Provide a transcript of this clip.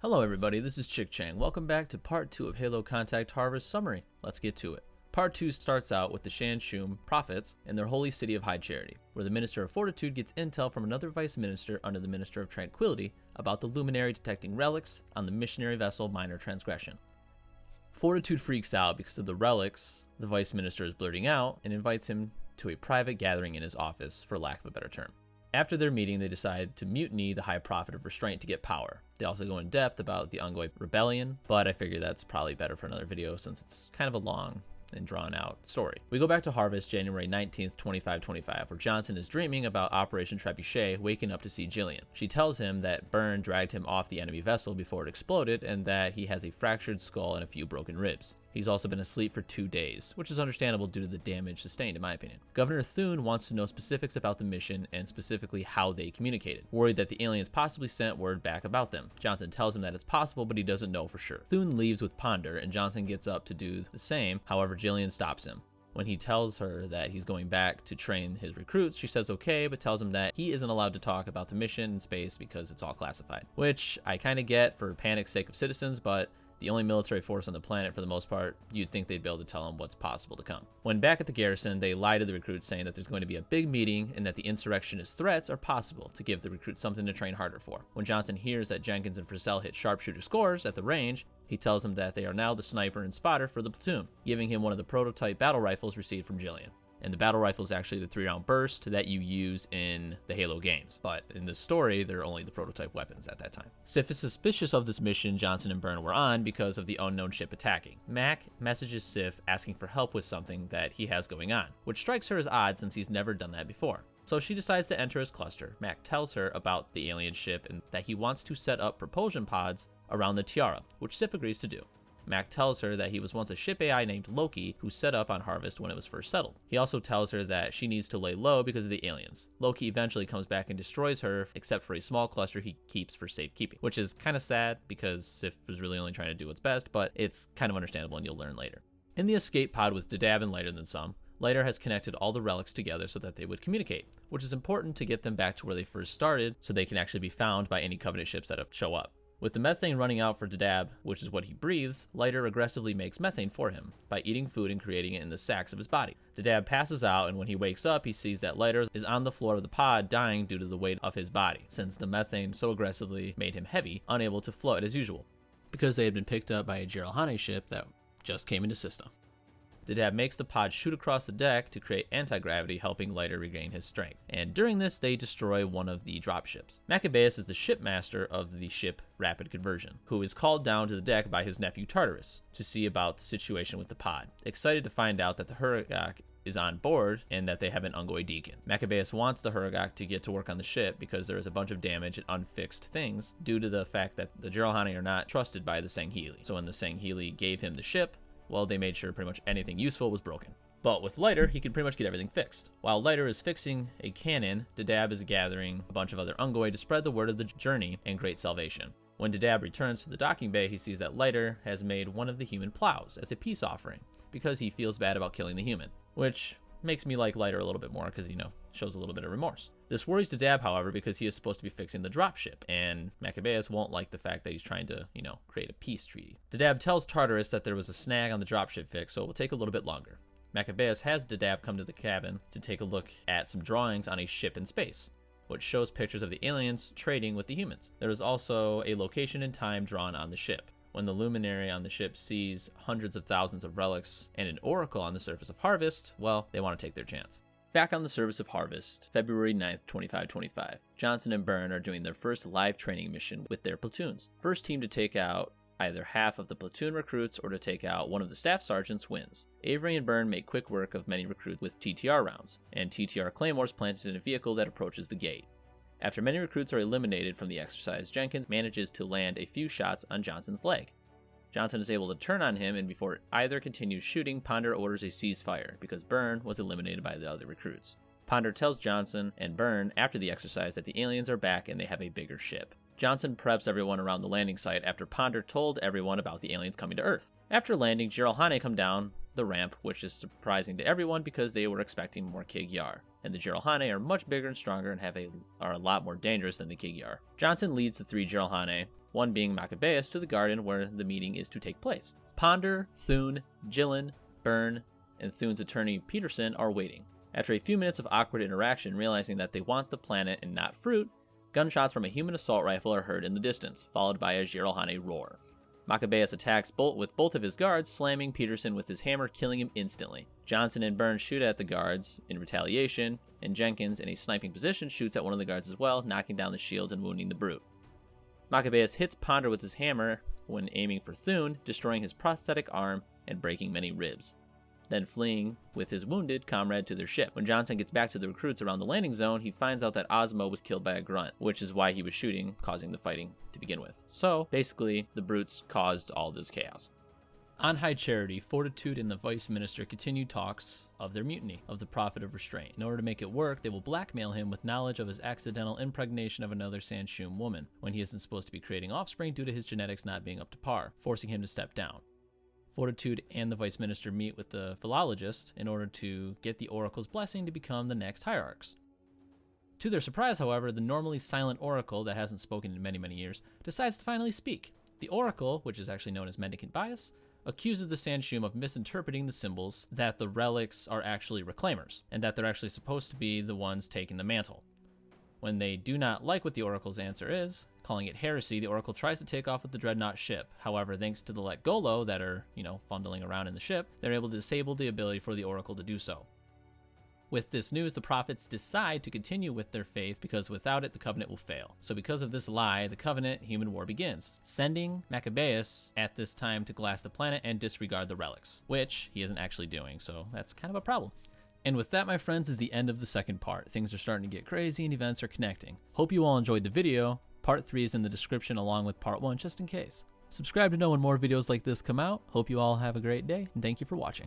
Hello everybody, this is Chick Chang. Welcome back to part 2 of Halo Contact Harvest Summary. Let's get to it. Part 2 starts out with the Shanshum prophets in their holy city of High Charity, where the Minister of Fortitude gets intel from another Vice Minister under the Minister of Tranquility about the Luminary detecting relics on the missionary vessel Minor Transgression. Fortitude freaks out because of the relics the Vice Minister is blurting out and invites him to a private gathering in his office, for lack of a better term. After their meeting, they decide to mutiny the High Prophet of Restraint to get power. They also go in depth about the Ungoi rebellion, but I figure that's probably better for another video since it's kind of a long and drawn out story. We go back to Harvest, January 19th, 2525, where Johnson is dreaming about Operation Trebuchet, waking up to see Jillian. She tells him that Byrne dragged him off the enemy vessel before it exploded and that he has a fractured skull and a few broken ribs. He's also been asleep for 2 days, which is understandable due to the damage sustained in my opinion. Governor Thune wants to know specifics about the mission and specifically how they communicated, worried that the aliens possibly sent word back about them. Johnson tells him that it's possible, but he doesn't know for sure. Thune leaves with Ponder and Johnson gets up to do the same, however Jillian stops him. When he tells her that he's going back to train his recruits, she says okay, but tells him that he isn't allowed to talk about the mission in space because it's all classified. Which I kind of get for panic's sake of citizens, but the only military force on the planet for the most part, you'd think they'd be able to tell them what's possible to come. When back at the garrison, they lie to the recruits saying that there's going to be a big meeting and that the insurrectionist threats are possible to give the recruits something to train harder for. When Johnson hears that Jenkins and Frizzell hit sharpshooter scores at the range, he tells them that they are now the sniper and spotter for the platoon, giving him one of the prototype battle rifles received from Jillian. And the battle rifle is actually the 3-round burst that you use in the Halo games. But in this story, they're only the prototype weapons at that time. Sif is suspicious of this mission Johnson and Byrne were on because of the unknown ship attacking. Mac messages Sif asking for help with something that he has going on, which strikes her as odd since he's never done that before. So she decides to enter his cluster. Mac tells her about the alien ship and that he wants to set up propulsion pods around the Tiara, which Sif agrees to do. Mac tells her that he was once a ship AI named Loki who set up on Harvest when it was first settled. He also tells her that she needs to lay low because of the aliens. Loki eventually comes back and destroys her, except for a small cluster he keeps for safekeeping, which is kind of sad because Sif was really only trying to do what's best, but it's kind of understandable and you'll learn later. In the escape pod with Dadab and Lighter Than Some, Lighter has connected all the relics together so that they would communicate, which is important to get them back to where they first started so they can actually be found by any Covenant ships that show up. With the methane running out for Dadab, which is what he breathes, Lighter aggressively makes methane for him by eating food and creating it in the sacs of his body. Dadab passes out, and when he wakes up, he sees that Lighter is on the floor of the pod dying due to the weight of his body, since the methane so aggressively made him heavy, unable to float as usual, because they had been picked up by a Jiralhane ship that just came into system. Dadab makes the pod shoot across the deck to create anti-gravity, helping Lighter regain his strength. And during this, they destroy one of the dropships. Maccabeus is the shipmaster of the ship Rapid Conversion, who is called down to the deck by his nephew Tartarus to see about the situation with the pod, excited to find out that the Huragok is on board and that they have an Ungoi deacon. Maccabeus wants the Huragok to get to work on the ship because there is a bunch of damage and unfixed things due to the fact that the Jiralhane are not trusted by the Sangheili. So when the Sangheili gave him the ship, well, they made sure pretty much anything useful was broken. But with Lighter, he can pretty much get everything fixed. While Lighter is fixing a cannon, Dadab is gathering a bunch of other Ungoi to spread the word of the journey and great salvation. When Dadab returns to the docking bay, he sees that Lighter has made one of the human plows as a peace offering because he feels bad about killing the human, which makes me like Lighter a little bit more because, shows a little bit of remorse. This worries Dadab, however, because he is supposed to be fixing the dropship, and Maccabeus won't like the fact that he's trying to, create a peace treaty. Dadab tells Tartarus that there was a snag on the dropship fix, so it will take a little bit longer. Maccabeus has Dadab come to the cabin to take a look at some drawings on a ship in space, which shows pictures of the aliens trading with the humans. There is also a location and time drawn on the ship. When the luminary on the ship sees hundreds of thousands of relics and an oracle on the surface of Harvest, well, they want to take their chance. Back on the surface of Harvest, February 9th, 2525, Johnson and Byrne are doing their first live training mission with their platoons. First team to take out either half of the platoon recruits or to take out one of the staff sergeants wins. Avery and Byrne make quick work of many recruits with TTR rounds, and TTR claymores planted in a vehicle that approaches the gate. After many recruits are eliminated from the exercise, Jenkins manages to land a few shots on Johnson's leg. Johnson is able to turn on him, and before either continues shooting, Ponder orders a ceasefire because Byrne was eliminated by the other recruits. Ponder tells Johnson and Byrne after the exercise that the aliens are back and they have a bigger ship. Johnson preps everyone around the landing site after Ponder told everyone about the aliens coming to Earth. After landing, Jiralhane come down the ramp, which is surprising to everyone because they were expecting more Kig-Yar. And the Jiralhane are much bigger and stronger and are a lot more dangerous than the Kig-Yar. Johnson leads the 3 Jiralhane one being Maccabeus, to the garden where the meeting is to take place. Ponder, Thune, Gillen, Byrne, and Thune's attorney Peterson are waiting. After a few minutes of awkward interaction, realizing that they want the planet and not fruit, gunshots from a human assault rifle are heard in the distance, followed by a Jiralhane roar. Maccabeus attacks with both of his guards, slamming Peterson with his hammer, killing him instantly. Johnson and Byrne shoot at the guards in retaliation, and Jenkins, in a sniping position, shoots at one of the guards as well, knocking down the shields and wounding the brute. Maccabeus hits Ponder with his hammer when aiming for Thune, destroying his prosthetic arm and breaking many ribs, then fleeing with his wounded comrade to their ship. When Johnson gets back to the recruits around the landing zone, he finds out that Osmo was killed by a grunt, which is why he was shooting, causing the fighting to begin with. So, basically, the brutes caused all this chaos. On High Charity, Fortitude and the Vice Minister continue talks of their mutiny, of the Prophet of Restraint. In order to make it work, they will blackmail him with knowledge of his accidental impregnation of another Sanshum woman, when he isn't supposed to be creating offspring due to his genetics not being up to par, forcing him to step down. Fortitude and the Vice Minister meet with the philologist in order to get the Oracle's blessing to become the next hierarchs. To their surprise, however, the normally silent Oracle that hasn't spoken in many, many years decides to finally speak. The Oracle, which is actually known as Mendicant Bias, accuses the Sanshum of misinterpreting the symbols, that the relics are actually reclaimers, and that they're actually supposed to be the ones taking the mantle. When they do not like what the Oracle's answer is, calling it heresy, the Oracle tries to take off with the Dreadnought ship. However, thanks to the Let Golo that are, fondling around in the ship, they're able to disable the ability for the Oracle to do so. With this news, the prophets decide to continue with their faith because without it, the Covenant will fail. So because of this lie, the Covenant human war begins, sending Maccabeus at this time to glass the planet and disregard the relics, which he isn't actually doing, so that's kind of a problem. And with that, my friends, is the end of the second part. Things are starting to get crazy and events are connecting. Hope you all enjoyed the video. Part 3 is in the description along with part 1 just in case. Subscribe to know when more videos like this come out. Hope you all have a great day, and thank you for watching.